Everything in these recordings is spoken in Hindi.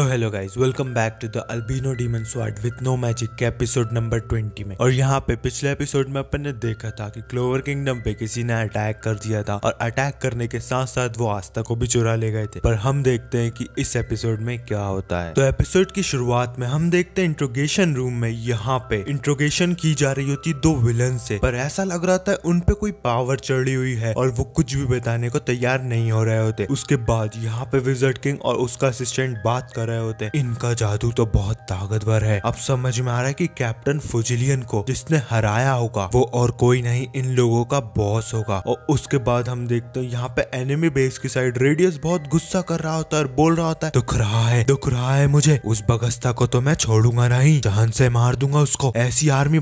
तो hello guys, welcome back to the albino demon sword with no magic के एपिसोड नंबर 20 में। और यहाँ पे पिछले एपिसोड में अपन ने देखा था कि क्लोवर किंगडम पे किसी ने अटैक कर दिया था और अटैक करने के साथ साथ वो आस्था को भी चुरा ले गए थे। पर हम देखते हैं कि इस एपिसोड में क्या होता है। तो एपिसोड की शुरुआत में हम देखते हैं इंट्रोगेशन रूम में यहाँ पे इंट्रोगेशन की जा रही होती दो विलन से, पर ऐसा लग रहा था उन पे कोई पावर चढ़ी हुई है और वो कुछ भी बताने को तैयार नहीं हो रहे होते। उसके बाद यहाँ पे विज़र्ड किंग और उसका असिस्टेंट बात कर रहे होते हैं। इनका जादू तो बहुत ताकतवर है। अब समझ में आ रहा है कि कैप्टन फुजिलियन को जिसने हराया होगा वो और कोई नहीं इन लोगों का बॉस होगा। और उसके बाद हम देखते हैं यहाँ पे एनिमी बेस की साइड रेडियस बहुत गुस्सा कर रहा होता है और बोल रहा होता है दुख रहा है मुझे। उस बगस्ता को तो मैं छोड़ूंगा नहीं, जान से मार दूंगा उसको। ऐसी आर्मी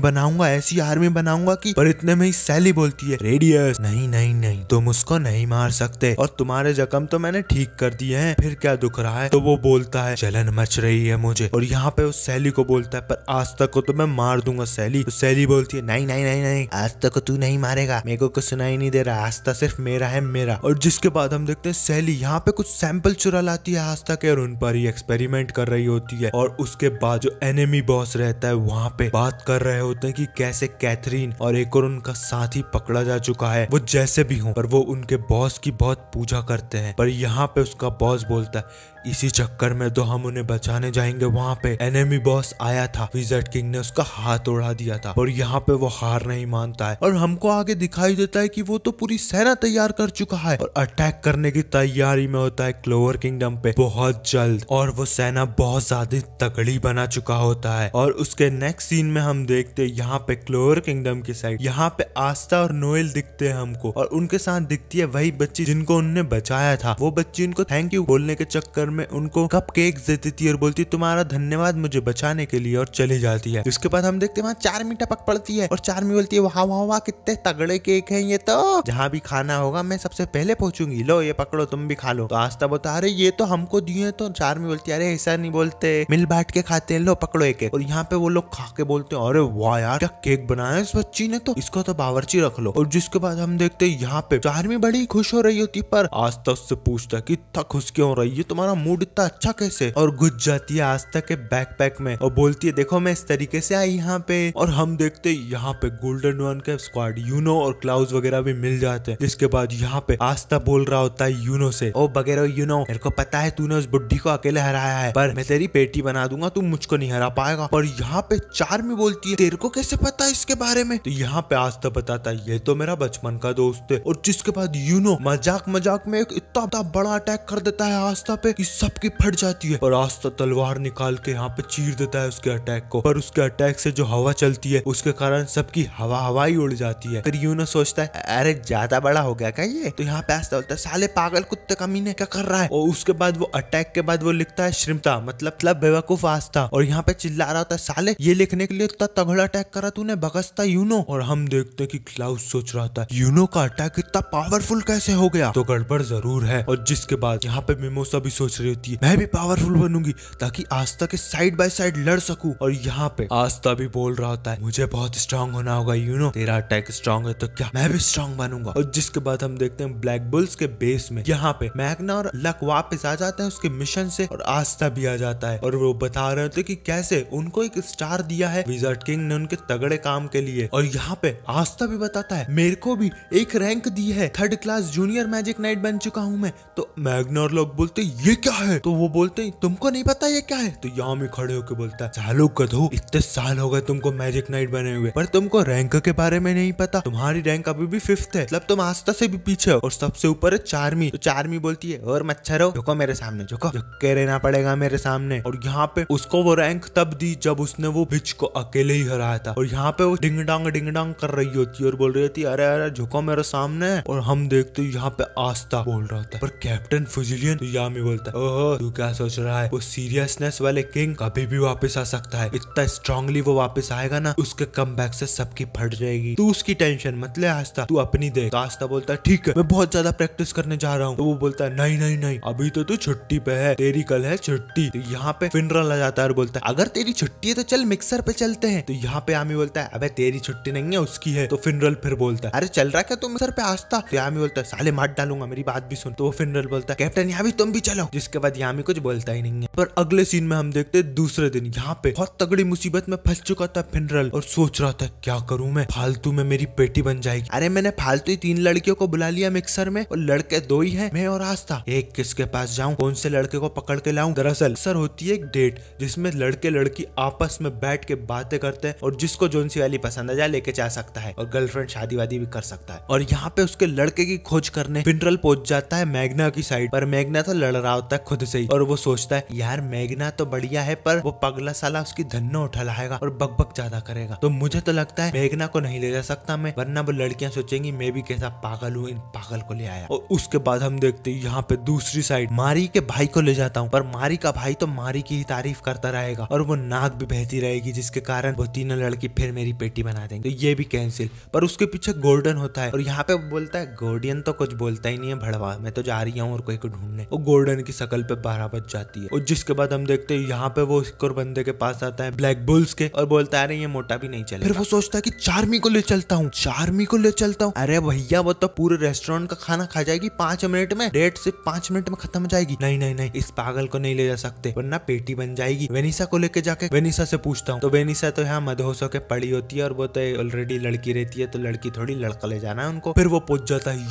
बनाऊंगा कि। पर इतने में ही सैली बोलती है रेडियस नहीं तुम उसको नहीं मार सकते और तुम्हारे जख्म तो मैंने ठीक कर दिए हैं, फिर क्या दुख रहा है। तो वो बोलता है जलन मच रही है मुझे। और यहाँ पे उस सैली को बोलता है पर आज तक को तो मैं मार दूंगा सैली। तो सैली बोलती है नहीं आज तक को तू नहीं मारेगा, मेरे को कुछ सुनाई नहीं दे रहा, आस्था सिर्फ मेरा है मेरा। और जिसके बाद हम देखते हैं सैली यहाँ पे कुछ सैंपल चुरा लाती है आस्था के और उन पर ही एक्सपेरिमेंट कर रही होती है। और उसके बाद जो एनिमी बॉस रहता है वहाँ पे बात कर रहे होते हैं कि कैसे कैथरीन और एक और उनका साथी पकड़ा जा चुका है। वो जैसे भी हो पर वो उनके बॉस की बहुत पूजा करते हैं। पर यहाँ पे उसका बॉस बोलता है इसी चक्कर में तो हम उन्हें बचाने जाएंगे। वहाँ पे एनिमी बॉस आया था, विज़र्ड किंग ने उसका हाथ उड़ा दिया था। और यहाँ पे वो हार नहीं मानता है और हमको आगे दिखाई देता है कि वो तो पूरी सेना तैयार कर चुका है और अटैक करने की तैयारी में होता है क्लोवर किंगडम पे बहुत जल्द। और वो सेना बहुत ज्यादा तगड़ी बना चुका होता है। और उसके नेक्स्ट सीन में हम देखते हैं यहाँ पे क्लोवर किंगडम की साइड यहाँ पे आस्था और नोएल दिखते हैं हमको और उनके साथ दिखती है वही बच्ची जिनको उन्होंने बचाया था। वो बच्ची उनको थैंक यू बोलने के चक्कर में उनको कप केक देती थी और बोलती तुम्हारा धन्यवाद मुझे बचाने के लिए और चली जाती है। उसके बाद हम देखते हैं वहाँ चार्मी टपक पड़ती है और चार्मी बोलती है वाह कितने तगड़े केक हैं ये, तो जहाँ भी खाना होगा मैं सबसे पहले पहुंचूंगी, लो ये पकड़ो तुम भी खा लो। तो आस्था बता अरे ये तो हमको दिए। तो चार्मी बोलती है अरे ऐसा नहीं बोलते, मिल बांट के खाते हैं, लो पकड़ो एक। और यहाँ पे वो लोग खा के बोलते हैं अरे वाह यार क्या केक बनाया इस बच्ची ने, तो इसको तो बावर्ची रख लो। और जिसके बाद हम देखते हैं यहाँ पे चार्मी बड़ी खुश हो रही होती पर आस्था उससे पूछता है कि इतना खुश क्यों हो रही है, तुम्हारा मूड इतना अच्छा कैसे। और घुस जाती है आस्था के बैकपैक में और बोलती है देखो मैं इस तरीके से आई यहाँ पे। और हम देखते हैं यहाँ पे गोल्डन वन के स्क्वाड यूनो और क्लाउज वगैरह भी मिल जाते हैं। जिसके बाद यहाँ पे आस्था बोल रहा होता है यूनो से ओ वगैरह यूनो मेरे को पता है तूने उस बुड्ढी को अकेले हराया है पर मैं तेरी पेटी बना दूंगा, तू मुझको नहीं हरा पाएगा। और यहाँ पे चार्मी बोलती है तेरे को कैसे पता है इसके बारे में। तो यहाँ पे आस्था बताता है ये तो मेरा बचपन का दोस्त है। और जिसके बाद यूनो मजाक में एक इतना बड़ा अटैक कर देता है आस्था पे कि सबकी फट जाती है। और आस्था तलवार निकाल के यहाँ पे चीर देता है उसके अटैक को। पर उसके अटैक से जो हवा चलती है उसके कारण सबकी हवा ही उड़ जाती है। फिर यूनो सोचता है अरे ज्यादा बड़ा हो गया क्या ये। तो यहाँ पे आस्था बोलता है साले पागल कुत्ते कमीने क्या कर रहा है। और उसके बाद वो अटैक के बाद वो लिखता है श्रीमता मतलब बेवकूफ आस्था। और यहाँ पे चिल्ला रहा होता है साले ये लिखने के लिए इतना तगड़ा अटैक करा तूने बगस्ता यूनो। और हम देखते हैं कि क्लाउस सोच रहा था यूनो का अटैक इतना पावरफुल कैसे हो गया, तो गड़बड़ जरूर है। और जिसके बाद यहाँ पे मिमोसा भी सोच रही होती है मैं भी पावरफुल बनूंगी ताकि आस्था के साइड बाय साइड लड़ सकूं। और यहाँ पे आस्था भी बोल रहा होता है मुझे बहुत स्ट्रांग होना होगा यूनो, तेरा अटैक स्ट्रांग है तो क्या मैं भी स्ट्रांग बनूंगा। और जिसके बाद हम देखते हैं ब्लैक बुल्स के बेस में यहाँ पे मैग्ना और लक वापस आ जाते हैं उसके मिशन से और आस्था भी आ जाता है। और वो बता रहे थे कि कैसे उनको एक स्टार दिया है विज़र्ड किंग ने उनके तगड़े काम के लिए। और यहाँ पे आस्था भी बताता है मेरे को भी एक रैंक दी है, 3rd class junior magic night बन चुका हूँ मैं। तो मैग्ना और लोग बोलते ये क्या है। तो वो बोलते हैं तुमको नहीं पता ये क्या है। तो यहाँ में खड़े होकर बोलता है सालो गधो इतने साल हो गए तुमको मैजिक नाइट बने हुए पर तुमको रैंक के बारे में नहीं पता, तुम्हारी रैंक अभी भी 5th है, मतलब तुम आस्था से भी पीछे हो और सबसे ऊपर है चार्मी। तो चार्मी बोलती है और मच्छरो झुको मेरे सामने, झुक के रहना पड़ेगा मेरे सामने। और यहाँ पे उसको वो रैंक तब दी जब उसने वो बिच को अकेले ही हराया था। और यहाँ पे वो डिंग डांग कर रही होती है और बोल रही होती है अरे झुको मेरे सामने। और हम देखते यहाँ पे आस्था बोल रहा था पर कैप्टन फुजिलियन। तो यामी बोलता है ओहो तू क्या सोच रहा है, वो सीरियसनेस वाले किंग कभी भी वापस आ सकता है, इतना स्ट्रांगली वो वापस आएगा ना उसके कमबैक से सबकी फट जाएगी, तू उसकी टेंशन मत ले आस्था, तू अपनी देख। आस्था बोलता है ठीक है मैं बहुत ज्यादा प्रैक्टिस करने जा रहा हूँ। तो वो बोलता है नहीं अभी तो तू छुट्टी पे है, तेरी कल है छुट्टी। तो यहाँ पे फिनरल आ जाता है और बोलता है अगर तेरी छुट्टी है तो चल मिक्सर पे चलते हैं। तो यहाँ पे आमी बोलता है अबे तेरी छुट्टी नहीं है उसकी है। तो फिनरल फिर बोलता है अरे चल रहा क्या तू मिक्सर पे आस्था। तो आमी बोलता है साले मार डालूंगा मेरी बात भी सुन। तो वो फिनरल बोलता है कैप्टन यहाँ भी तुम भी चलो। जिसके बाद यामी कुछ बोलता ही नहीं है। पर अगले सीन में हम देखते हैं दूसरे दिन यहाँ पे बहुत तगड़ी मुसीबत में फंस चुका था फिनरल और सोच रहा था क्या करूं मैं, फालतू में मेरी पेटी बन जाएगी। अरे मैंने फालतू ही 3 लड़कियों को बुला लिया मिक्सर में और लड़के 2 ही हैं, मैं और आस्था। एक किसके पास जाऊं, कौन से लड़के को पकड़ के लाऊं। दरअसल सर होती है एक डेट जिसमें लड़के लड़की आपस में बैठ के बातें करते हैं और जिसको जोन सी वाली पसंद आ जाए लेके जा सकता है और गर्लफ्रेंड शादी वादी भी कर सकता है। और यहाँ पे उसके लड़के की खोज करने फिनरल पहुंच जाता है मैग्ना की साइड पर। मैग्ना तो लड़ रहा होता है खुद से ही और वो सोचता है यार मैग्ना तो बढ़िया है पर वो पगला साला उसकी धन्नो उठा लाएगा और बकबक ज्यादा करेगा, तो मुझे तो लगता है मैग्ना को नहीं ले जा सकता मैं, वरना वो लड़कियां सोचेंगी मैं भी कैसा पागल हूँ, इन पागल को ले आया। और उसके बाद हम देखते हैं यहाँ पे दूसरी साइड मारी के भाई को ले जाता हूँ, पर मारी का भाई तो मारी की ही तारीफ करता रहेगा और वो नाक भी बहती रहेगी जिसके कारण वो तीनों लड़की फिर मेरी पेटी बना देंगे, तो ये भी कैंसिल। पर उसके पीछे गोल्डन होता है और यहाँ पे बोलता है गोल्डन तो कुछ बोलता ही नहीं है, भड़वा मैं तो जा रही हूँ और कोई को ढूंढने। और गोल्डन की शकल पे 12 बज जाती है और जिसके बाद हम देखते हैं यहाँ पे वो एक और बंदे के पास आता है ब्लैक बुल्स के और बोलता है अरे ये मोटा भी नहीं चलेगा। फिर वो सोचता है कि चार्मी को ले चलता हूँ, चार्मी को ले चलता हूँ। अरे भैया वो तो पूरे रेस्टोरेंट का खाना खा जाएगी 5 मिनट में, डेट सिर्फ 5 मिनट में खत्म हो जाएगी। नहीं नहीं नहीं, इस पागल को नहीं ले जा सकते वरना पेटी बन जाएगी। वेनिसा को लेके जाके वेनिसा से पूछता हूँ, तो वेनिसा तो यहाँ मदहोश होके पड़ी होती है और वो तो ऑलरेडी लड़की रहती है, तो लड़की थोड़ी लड़का ले जाना है उनको। फिर वो पहुंच जाता है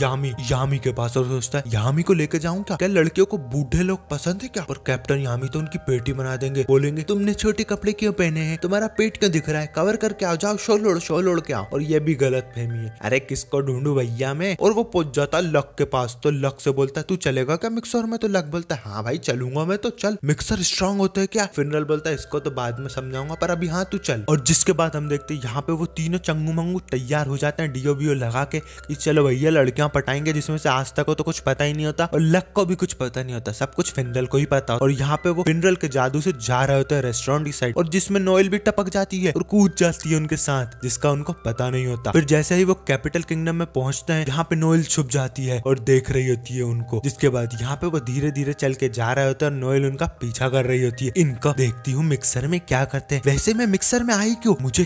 यामी के पास और सोचता है यामी को लेके जाऊँ क्या लड़कियों को बूढ़े लोग पसंद है क्या। और कैप्टन यामी तो उनकी पेटी बना देंगे, बोलेंगे तुमने छोटे कपड़े क्यों पहने हैं, तुम्हारा पेट क्यों दिख रहा है, कवर करके आओ, जाओ शो लोड़ के आओ। और ये भी गलत फहमी है, अरे किसको ढूंढू भैया मैं। और वो पहुंच जाता लक के पास, तो लक से बोलता है तू चलेगा क्या मिक्सर में, तो लक बोलता है हाँ भाई चलूंगा मैं, तो चल। मिक्सर स्ट्रांग होता है क्या, फिनरल बोलता है इसको तो बाद में समझाऊंगा पर अभी हाँ तू चल। और जिसके बाद हम देखते हैं यहाँ पे वो तीनों चंगू मंगू तैयार हो जाते हैं डीओ बीओ लगा के कि चलो भैया लड़कियां पटाएंगे, जिसमें से आस्था को तो कुछ पता ही नहीं होता और लक को भी कुछ पता नहीं होता, सब कुछ फिनरल को ही पता। और यहाँ पे वो फिनरल के जादू से जा रहे होते हैं रेस्टोरेंट की साइड और जिसमें नोएल भी टपक जाती है और कूद जाती है उनके साथ, जिसका उनको पता नहीं होता। फिर जैसे ही वो कैपिटल किंगडम में पहुंचते हैं यहाँ पे नोएल छुप जाती है और देख रही होती है उनको। जिसके बाद यहाँ पे वो धीरे धीरे चल के जा रहे होते हैं और नोएल उनका पीछा कर रही होती है। इनका देखती हूँ मिक्सर में क्या करते हैं, वैसे मैं मिक्सर में आई क्यों, मुझे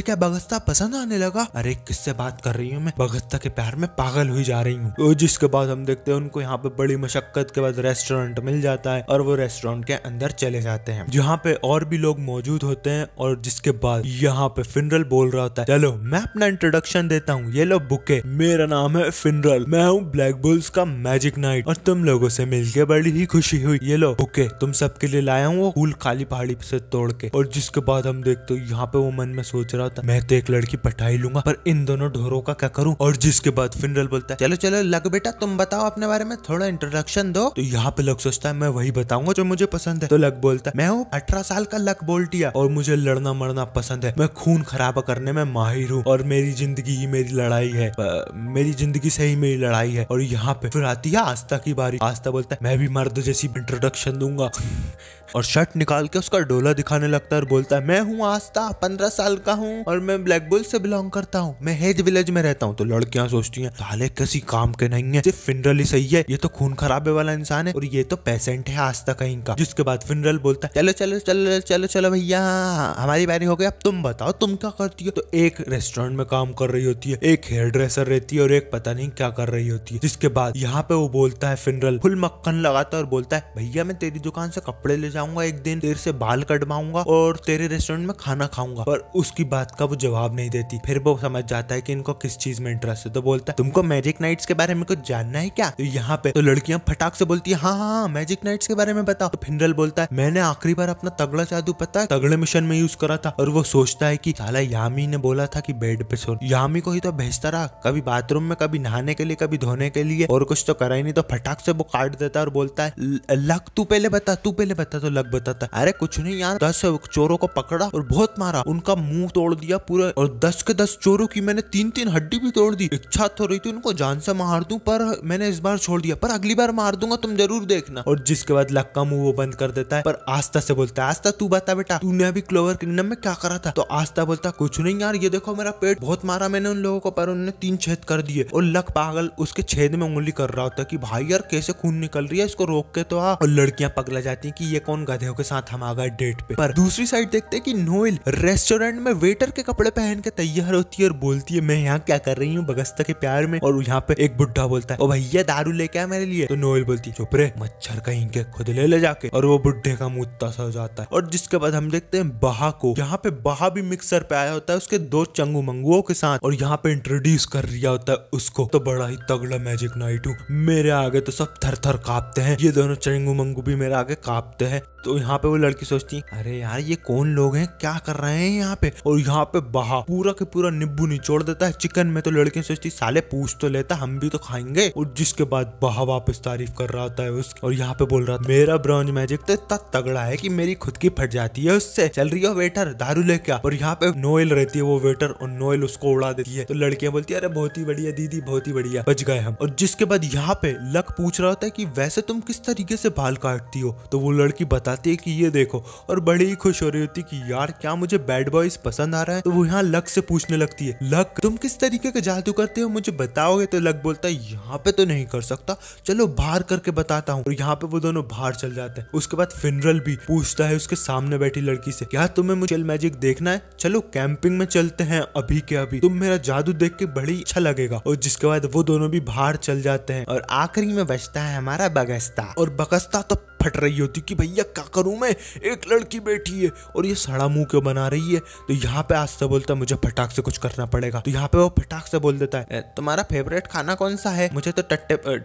क्या बगस्ता पसंद आने लगा, अरे किससे बात कर रही हूँ मैं, बगस्ता के प्यार में पागल हुई जा रही हूँ। जिसके बाद हम देखते हैं उनको यहाँ पे बड़ी मशक्कत के बाद रेस्टोरेंट मिल जाता है और वो रेस्टोरेंट के अंदर चले जाते हैं जहाँ पे और भी लोग मौजूद होते हैं। और जिसके बाद यहाँ पे फिनरल बोल रहा होता है चलो मैं अपना इंट्रोडक्शन देता हूँ, ये लो बुके, मेरा नाम है फिनरल, मैं हूँ ब्लैक बुल्स का मैजिक नाइट और तुम लोगों से मिलके बड़ी ही खुशी हुई, ये लो बुके तुम सबके लिए लाया हूँ वो फूल काली पहाड़ी से तोड़ के। और जिसके बाद हम देखते हो यहाँ पे वो मन में सोच रहा था मैं तो एक लड़की पटा ही लूंगा पर इन दोनों ढोरों का क्या करूँ। और जिसके बाद फिनरल बोलता है चलो चलो लक बेटा तुम बताओ अपने बारे में, थोड़ा इंट्रोडक्शन दो। तो यहाँ पे लक सोचता है मैं वही बताऊंगा जो मुझे पसंद है। तो लक बोलता है मैं हूँ 18 साल का लक बोल्टिया और मुझे लड़ना मरना पसंद है, मैं खून खराबा करने में माहिर हूँ और मेरी जिंदगी ही मेरी लड़ाई है, मेरी जिंदगी से ही मेरी लड़ाई है। और यहाँ पे फिर आती है आस्था की बारी। आस्था बोलता है मैं भी मर्द जैसी इंट्रोडक्शन दूंगा और शर्ट निकाल के उसका डोला दिखाने लगता है और बोलता है मैं हूँ आस्था, 15 साल का हूँ और मैं ब्लैक बुल से बिलोंग करता हूँ, मैं हेज विलेज में रहता हूँ। तो लड़कियां सोचती हैं साले किसी काम के नहीं है, सिर्फ फिनरल ही सही है, ये तो खून खराबे वाला इंसान है और ये तो पेशेंट है आस्था कहीं का। जिसके बाद फिनरल बोलता है चलो चलो चलो चलो चलो भैया हमारी बारी हो गई, अब तुम बताओ तुम क्या करती हो। तो एक रेस्टोरेंट में काम कर रही होती है, एक हेयर ड्रेसर रहती है और एक पता नहीं क्या कर रही होती है। जिसके बाद यहाँ पे वो बोलता है फिनरल फुल मक्खन लगाता है और बोलता है भैया मैं तेरी दुकान से कपड़े ले जाऊंगा, एक दिन तेरे से बाल कटवाऊंगा और तेरे रेस्टोरेंट में खाना खाऊंगा। पर उसकी बात का वो जवाब नहीं देती। फिर वो समझ जाता है कि इनको किस चीज में इंटरेस्ट है, तो बोलता है तुमको मैजिक नाइट्स के बारे में कुछ जानना है क्या। तो यहाँ पे तो लड़कियां फटाक से बोलती है हाँ हाँ मैजिक नाइट्स के बारे में बताओ। तो फिनरल बोलता है मैंने आखिरी बार अपना तगड़ा जादू पता है तगड़े मिशन में यूज करा था। और वो सोचता है कि साला यामी ने बोला था कि बेड पे सो, यामी को ही तो भेजता रहा कभी बाथरूम में, कभी नहाने के लिए, कभी धोने के लिए, और कुछ तो करा ही नहीं। तो फटाक से वो काट देता है और बोलता है लक तू पहले बता। तो लक बताता है अरे कुछ नहीं यार, 10 चोरों को पकड़ा और बहुत मारा, उनका मुंह तोड़ दिया पूरा और 10 के 10 चोरों की मैंने 3-3 हड्डी भी तोड़ दी। इच्छा तो रही थी उनको जान से मार दूं पर मैंने इस बार छोड़ दिया, पर अगली बार मार दूंगा तुम जरूर देखना। और जिसके बाद लक का मुंह वो बंद कर देता है। पर आस्था से बोलता है आस्था तू बता बेटा तूने अभी क्लोवर किंगडम में क्या करा था। तो आस्था बोलता कुछ नहीं यार, ये देखो मेरा पेट बहुत मारा मैंने उन लोगों को पर उन्होंने 3 छेद कर दिए। और लक पागल उसके छेद में उंगली कर रहा होता है कि भाई यार कैसे खून निकल रही है, इसको रोक के तो आ। और लड़कियां पगला जाती हैं कि ये कौन गधे के साथ हम आ गए डेट पे। पर दूसरी साइड देखते हैं कि नोएल रेस्टोरेंट में वेटर के कपड़े पहन के तैयार होती है और बोलती है मैं यहाँ क्या कर रही हूँ बगस्ता के प्यार में। और यहाँ पे एक बुढ़ा बोलता है ओ भैया दारू लेके आ मेरे लिए। तो नोएल बोलती है चुप रे मच्छर कहीं के खुद ले जाके, और वो बुढ़े का मुंह सा हो जाता है। और जिसके बाद हम देखते हैं बहा को। यहाँ पे बहा भी मिक्सर पे आया होता है उसके 2 चंगू मंगुओं के साथ, और यहाँ पे इंट्रोड्यूस कर दिया होता है उसको। तो बड़ा ही तगड़ा मैजिक नाइट हूँ, मेरे आगे तो सब थर थर कांपते हैं, ये दोनों चंगू मंगू भी मेरे आगे कांपते हैं। तो यहाँ पे वो लड़की सोचती है अरे यार ये कौन लोग हैं, क्या कर रहे हैं यहाँ पे। और यहाँ पे बहा पूरा के पूरा नींबू निचोड़ देता है चिकन में। तो लड़की सोचती साले पूछ तो लेता, हम भी तो खाएंगे। और जिसके बाद बहा वापस तारीफ कर रहा होता है उसकी, और यहाँ पे बोल रहा था मेरा ब्रॉन्ज मैजिक तो इतना तगड़ा है कि मेरी खुद की फट जाती है उससे। चल रही हो वेटर, दारू लेके आ। और यहाँ पे नोएल रहती है वो वेटर, और नोएल उसको उड़ा देती है। तो लड़कियां बोलती है अरे बहुत ही बढ़िया दीदी, बहुत ही बढ़िया, बच गए हम। और जिसके बाद यहाँ पे लक पूछ रहा होता है कि वैसे तुम किस तरीके से बाल काटती हो। तो वो लड़की बताती है कि ये देखो, और बड़ी ही खुश हो रही होती कि यार क्या मुझे बैड बॉयज पसंद आ रहा है। तो वो यहाँ लक से पूछने लगती है लक तुम किस तरीके का जादू करते हो, मुझे बताओगे। तो लक बोलता है यहाँ पे तो नहीं कर सकता, चलो बाहर करके बताता हूँ। और यहाँ पे वो दोनों बाहर चल जाते हैं। उसके बाद फिनरल भी पूछता है उसके सामने बैठी लड़की से क्या तुम्हें मुझे मैजिक देखना है, चलो कैंपिंग में चलते हैं अभी के अभी, तुम मेरा जादू देख के बड़ी अच्छा लगेगा। और जिसके बाद वो दोनों भी बाहर चल जाते हैं। और आखिरी में बचता है हमारा बगस्ता। और बगस्ता तो फट रही होती कि भैया क्या करूं मैं, एक लड़की बैठी है और ये सड़ा मुंह क्यों बना रही है। तो यहाँ पे आस्था बोलता है मुझे फटाक से कुछ करना पड़ेगा। तो यहाँ पे वो फटाक से बोल देता है तुम्हारा फेवरेट खाना कौन सा है, मुझे तो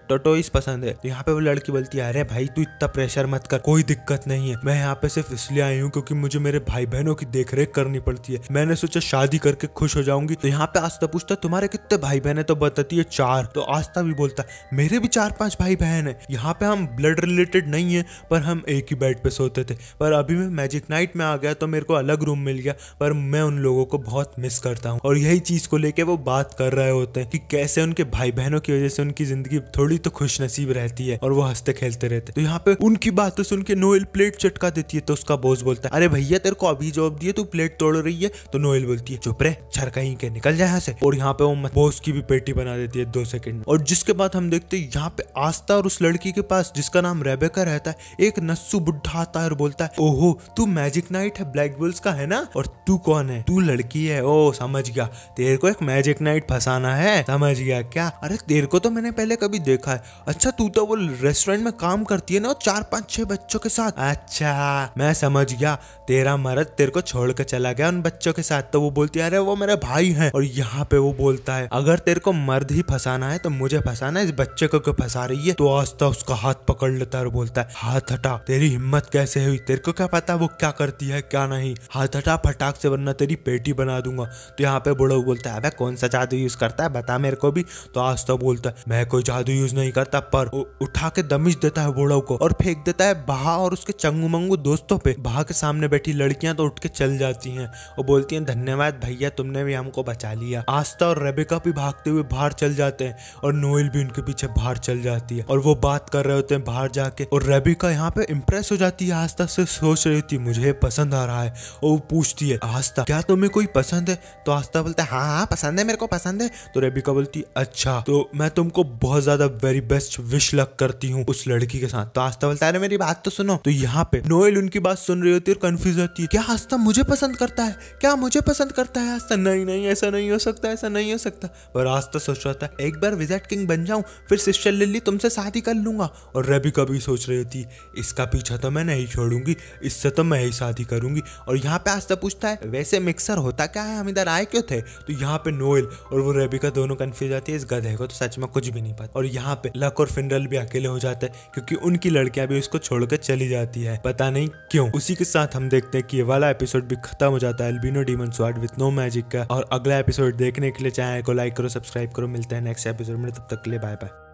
टटोइस पसंद है। तो यहाँ पे वो लड़की बोलती है अरे भाई तू इतना प्रेशर मत कर, कोई दिक्कत नहीं है, मैं यहाँ पे सिर्फ इसलिए आई हूँ क्योंकि मुझे मेरे भाई बहनों की देखरेख करनी पड़ती है, मैंने सोचा शादी करके खुश हो जाऊंगी। तो यहाँ पे आस्था पूछता है तुम्हारे कितने भाई बहन है। तो बताती है 4। तो आस्था भी बोलता है मेरे भी 4-5 भाई बहन है, यहाँ पे हम ब्लड रिलेटेड नहीं है पर हम एक ही बेड पे सोते थे, पर अभी मैं मैजिक नाइट में आ गया तो मेरे को अलग रूम मिल गया, पर मैं उन लोगों को बहुत मिस करता हूँ। और यही चीज को लेके वो बात कर रहे होते हैं कि कैसे उनके भाई बहनों की वजह से उनकी जिंदगी थोड़ी तो खुश नसीब रहती है और वो हंसते खेलते रहते। तो यहाँ पे उनकी बातें सुन के नोएल प्लेट चटका देती है। तो उसका बॉस बोलता है अरे भैया तेरे को अभी जॉब दी है, तू प्लेट तोड़ रही है। तो नोएल बोलती है चुप रहे, छर कहीं के निकल जाए यहाँ से। और यहाँ पे वो बॉस की भी पेटी बना देती है 2 सेकंड। और जिसके बाद हम देखते हैं यहाँ पे आस्था और उस लड़की के पास जिसका नाम रेबेका रहता है एक नस्सू बुढ़ा आता है और बोलता है ओहो तू मैजिक नाइट है ब्लैक बुल्स का है ना, और तू कौन है, तू लड़की है। ओ समझ गया, तेरे को एक मैजिक नाइट फंसाना है, समझ गया क्या। अरे तेरे को तो मैंने पहले कभी देखा है, अच्छा तू तो वो रेस्टोरेंट में काम करती है ना 4-5-6 बच्चों के साथ। अच्छा मैं समझ गया, तेरा मर्द तेरे को छोड़ के चला गया उन बच्चों के साथ। तो वो बोलती है अरे वो मेरे भाई हैं। और यहाँ पे वो बोलता है अगर तेरे को मर्द ही फंसाना है तो मुझे फंसाना है, इस बच्चे को क्यों फंसा रही है। तो आस्था उसका हाथ पकड़ लेता है और बोलता है हाथ हटा, तेरी हिम्मत कैसे हुई, तेरे को क्या पता वो क्या करती है क्या नहीं, हाथ हटा फटाक से वरना तेरी पेटी बना दूंगा। तो यहाँ पे बूढ़ा बोलता है अबे कौन सा जादू यूज करता है बता मेरे को भी। तो आस्था बोलता है मैं कोई जादू यूज नहीं करता, पर उठा के दमिश देता है बूढ़ा को और फेंक देता है बहा और उसके चंगू मंगू दोस्तों पे। बहा के सामने बैठी लड़कियां तो उठ के चल जाती हैं और बोलती हैं धन्यवाद भैया तुमने भी हमको बचा लिया। आस्था और रेबेका भी भागते हुए बाहर चल जाते हैं और नोएल भी उनके पीछे बाहर चल जाती है और वो बात कर रहे होते हैं बाहर जाके। और रेबेका यहाँ पे इम्प्रेस हो जाती है आस्था से, सोच रही थी मुझे पसंद आ रहा है। और वो पूछती है आस्था क्या तुम्हें कोई पसंद है। तो आस्था बोलता है हाँ पसंद है, मेरे को पसंद है। तो रेबेका बोलती है अच्छा तो मैं तुमको बहुत ज्यादा वेरी बेस्ट विश लक करती हूँ उस लड़की के साथ। तो आस्था बोलता है अरे मेरी बात तो सुनो। तो यहाँ पे नोएल उनकी बात सुन रही होती है और कंफ्यूज होती है क्या आस्था मुझे पसंद करता है, क्या मुझे पसंद करता है। आस्था नहीं नहीं ऐसा नहीं हो सकता, ऐसा नहीं हो सकता। पर आस्था सोच रहा था एक बार विजार्ड किंग बन जाऊं फिर सिस्टर लिली तुमसे शादी कर लूंगा। और रेबेका भी सोच रही थी इसका पीछा तो मैं नहीं छोड़ूंगी, इससे तो मैं ही शादी करूंगी। और यहाँ पे आस्था पूछता है वैसे मिक्सर होता क्या है, हम इधर आए क्यों थे। तो यहाँ पे नोएल और वो रेबेका दोनों कंफ्यूज आती है, इस गधे को तो सच में कुछ भी नहीं पता। और यहाँ पे लक और फिनरल भी अकेले हो जाते हैं क्योंकि उनकी लड़कियां भी उसको छोड़कर चली जाती है, पता नहीं क्यों। उसी के साथ हम देखते हैं कि ये वाला एपिसोड भी खत्म हो जाता है albino demon sword with no magic का। और अगला एपिसोड देखने के लिए चैनल को लाइक करो, सब्सक्राइब करो। मिलते हैं नेक्स्ट एपिसोड में, तब तक के लिए बाय बाय।